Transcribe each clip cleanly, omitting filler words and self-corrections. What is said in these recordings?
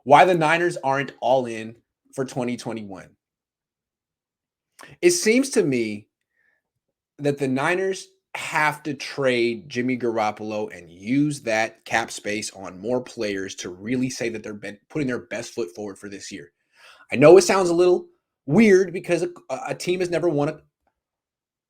why the Niners aren't all in for 2021. It seems to me that the Niners have to trade Jimmy Garoppolo and use that cap space on more players to really say that they're putting their best foot forward for this year. I know it sounds a little weird because a team has never won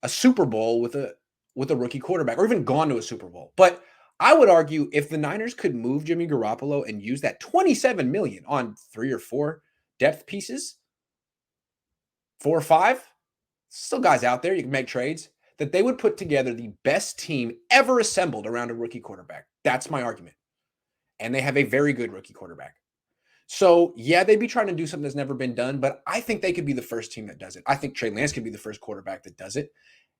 a Super Bowl with a rookie quarterback or even gone to a Super Bowl. But I would argue if the Niners could move Jimmy Garoppolo and use that $27 million on 3 or 4 depth pieces, 4 or 5, still guys out there, you can make trades, that they would put together the best team ever assembled around a rookie quarterback. That's my argument. And they have a very good rookie quarterback. So, yeah, they'd be trying to do something that's never been done, but I think they could be the first team that does it. I think Trey Lance could be the first quarterback that does it.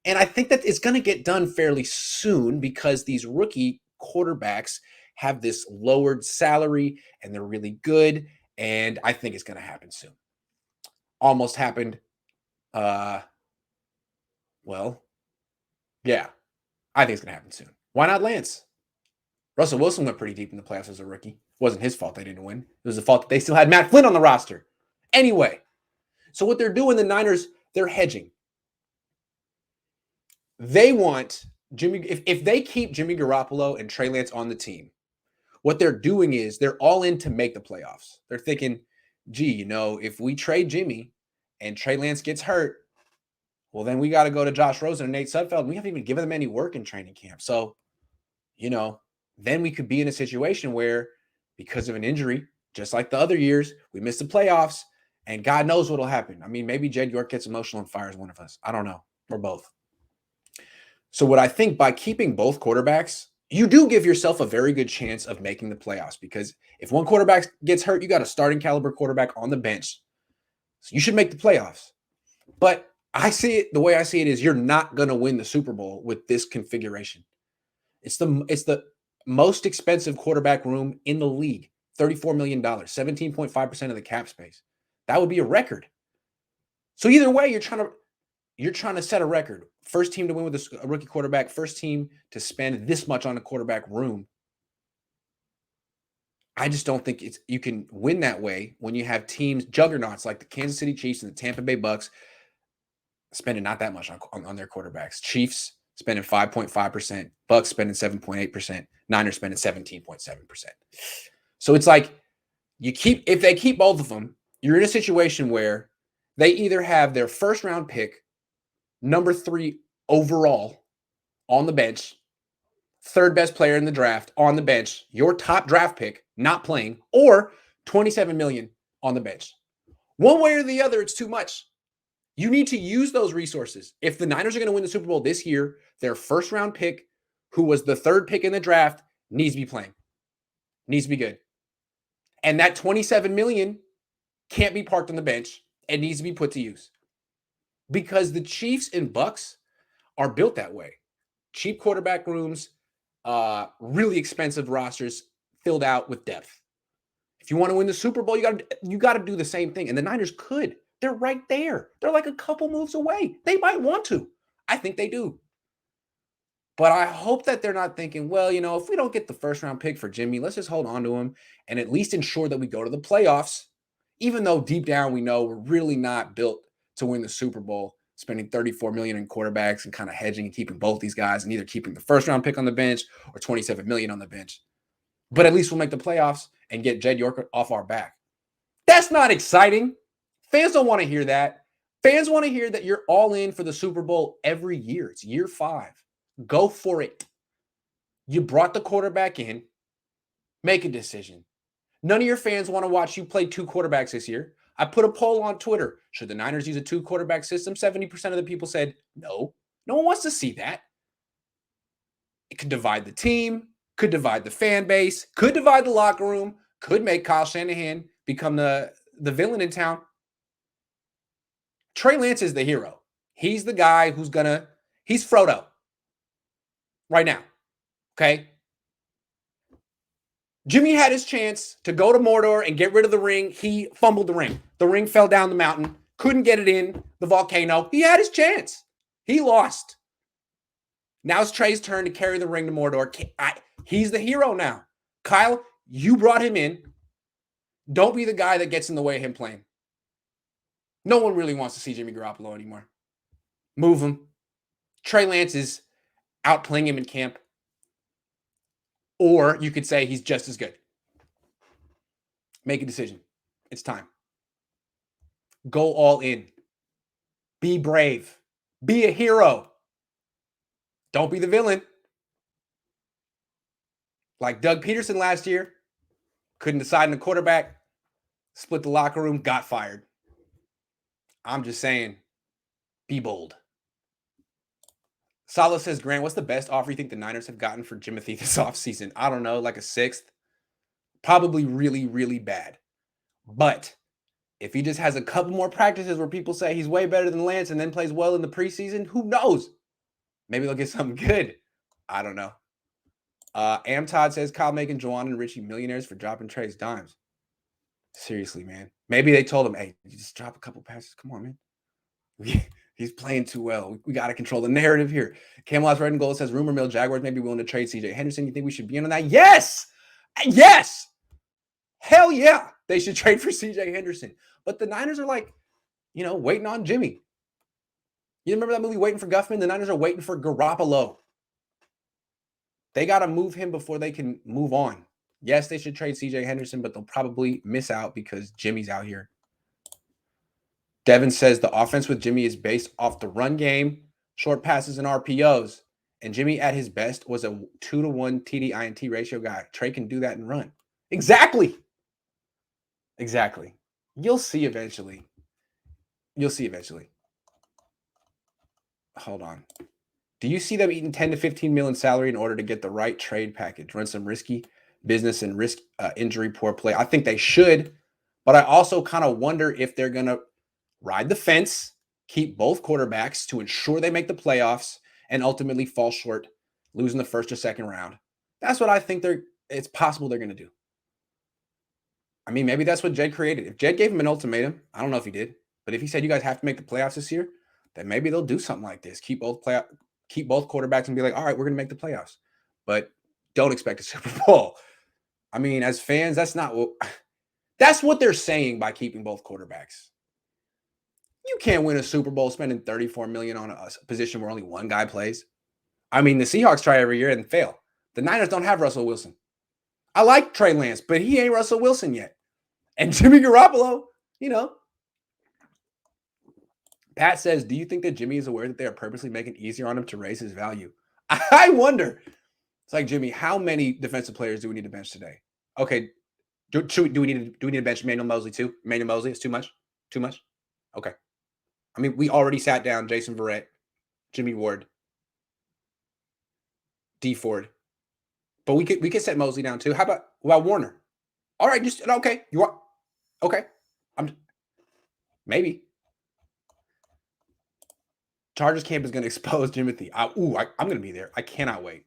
And I think that it's going to get done fairly soon because these rookie quarterbacks have this lowered salary and they're really good. And I think it's going to happen soon. Almost happened. Well, yeah, I think it's going to happen soon. Why not Lance? Russell Wilson went pretty deep in the playoffs as a rookie. It wasn't his fault they didn't win. It was the fault that they still had Matt Flynn on the roster. Anyway, so what they're doing, the Niners, they're hedging. They want Jimmy, if they keep Jimmy Garoppolo and Trey Lance on the team, what they're doing is they're all in to make the playoffs. They're thinking, gee, if we trade Jimmy and Trey Lance gets hurt, well, then we got to go to Josh Rosen and Nate Sudfeld. We haven't even given them any work in training camp. So, then we could be in a situation where because of an injury, just like the other years, we miss the playoffs and God knows what'll happen. I mean, maybe Jed York gets emotional and fires one of us. I don't know. Or both. So what I think by keeping both quarterbacks, you do give yourself a very good chance of making the playoffs because if one quarterback gets hurt, you got a starting caliber quarterback on the bench. So you should make the playoffs. But the way I see it is you're not going to win the Super Bowl with this configuration. It's the most expensive quarterback room in the league, $34 million, 17.5% of the cap space. That would be a record. So either way, you're trying to set a record. First team to win with a rookie quarterback, first team to spend this much on a quarterback room. I just don't think you can win that way when you have teams, juggernauts like the Kansas City Chiefs and the Tampa Bay Bucks spending not that much on their quarterbacks. Chiefs spending 5.5%, Bucks spending 7.8%, Niners spending 17.7%. So it's like if they keep both of them, you're in a situation where they either have their first round pick, number 3 overall on the bench, third best player in the draft on the bench, your top draft pick not playing, or $27 million on the bench. One way or the other, it's too much. You need to use those resources. If the Niners are going to win the Super Bowl this year, their first round pick, who was the third pick in the draft, needs to be playing. Needs to be good. And that $27 million can't be parked on the bench. It needs to be put to use. Because the Chiefs and Bucks are built that way. Cheap quarterback rooms, really expensive rosters filled out with depth. If you want to win the Super Bowl, you got to do the same thing. And the Niners could. They're right there. They're like a couple moves away. They might want to. I think they do. But I hope that they're not thinking, well, if we don't get the first round pick for Jimmy, let's just hold on to him and at least ensure that we go to the playoffs, even though deep down we know we're really not built to win the Super Bowl, spending $34 million in quarterbacks and kind of hedging and keeping both these guys and either keeping the first round pick on the bench or $27 million on the bench. But at least we'll make the playoffs and get Jed York off our back. That's not exciting. Fans don't want to hear that. Fans want to hear that you're all in for the Super Bowl every year. It's year 5. Go for it. You brought the quarterback in. Make a decision. None of your fans want to watch you play 2 quarterbacks this year. I put a poll on Twitter. Should the Niners use a 2 quarterback system? 70% of the people said no. No one wants to see that. It could divide the team, could divide the fan base, could divide the locker room, could make Kyle Shanahan become the villain in town. Trey Lance is the hero. He's the guy he's Frodo right now. Okay? Jimmy had his chance to go to Mordor and get rid of the ring. He fumbled the ring. The ring fell down the mountain. Couldn't get it in the volcano. He had his chance. He lost. Now it's Trey's turn to carry the ring to Mordor. He's the hero now. Kyle, you brought him in. Don't be the guy that gets in the way of him playing. No one really wants to see Jimmy Garoppolo anymore. Move him. Trey Lance is outplaying him in camp. Or you could say he's just as good. Make a decision. It's time. Go all in. Be brave. Be a hero. Don't be the villain. Like Doug Peterson last year, couldn't decide on a quarterback, split the locker room, got fired. I'm just saying, be bold. Sala says, Grant, what's the best offer you think the Niners have gotten for Jimothy this offseason? I don't know, like a sixth. Probably really, really bad. But if he just has a couple more practices where people say he's way better than Lance and then plays well in the preseason, who knows? Maybe they'll get something good. I don't know. Todd says, Kyle making Juwan and Richie millionaires for dropping Trey's dimes. Seriously, man. Maybe they told him, hey, you just drop a couple passes. Come on, man. He's playing too well. We got to control the narrative here. Camelot's Red and Gold says, rumor mill Jaguars may be willing to trade CJ Henderson. You think we should be in on that? Yes! Yes! Hell yeah! They should trade for CJ Henderson. But the Niners are like, waiting on Jimmy. You remember that movie, Waiting for Guffman? The Niners are waiting for Garoppolo. They got to move him before they can move on. Yes, they should trade CJ Henderson, but they'll probably miss out because Jimmy's out here. Devin says the offense with Jimmy is based off the run game, short passes, and RPOs. And Jimmy at his best was a 2-to-1 TD-INT ratio guy. Trey can do that and run. Exactly. You'll see eventually. Hold on. Do you see them eating 10 to 15 million salary in order to get the right trade package, run some risky business and risk injury, poor play? I think they should, but I also kind of wonder if they're going to ride the fence, keep both quarterbacks to ensure they make the playoffs, and ultimately fall short, losing the first or second round. That's what I think it's possible they're going to do. I mean, maybe that's what Jed created. If Jed gave him an ultimatum, I don't know if he did, but if he said you guys have to make the playoffs this year, then maybe they'll do something like this. Keep both quarterbacks and be like, all right, we're going to make the playoffs. But don't expect a Super Bowl. I mean, as fans, that's what they're saying by keeping both quarterbacks. You can't win a Super Bowl spending $34 million on a position where only one guy plays. I mean, the Seahawks try every year and fail. The Niners don't have Russell Wilson. I like Trey Lance, but he ain't Russell Wilson yet. And Jimmy Garoppolo, Pat says, do you think that Jimmy is aware that they are purposely making it easier on him to raise his value? I wonder. It's like, Jimmy, how many defensive players do we need to bench today? Okay. Do we need to bench Emmanuel Mosley too? Emmanuel Mosley is too much? Okay. I mean, we already sat down Jason Verrett, Jimmy Ward, D Ford. But we could set Mosley down too. How about Warner? All right, just okay. You are okay. Maybe. Chargers camp is going to expose Jimothy. I'm going to be there. I cannot wait.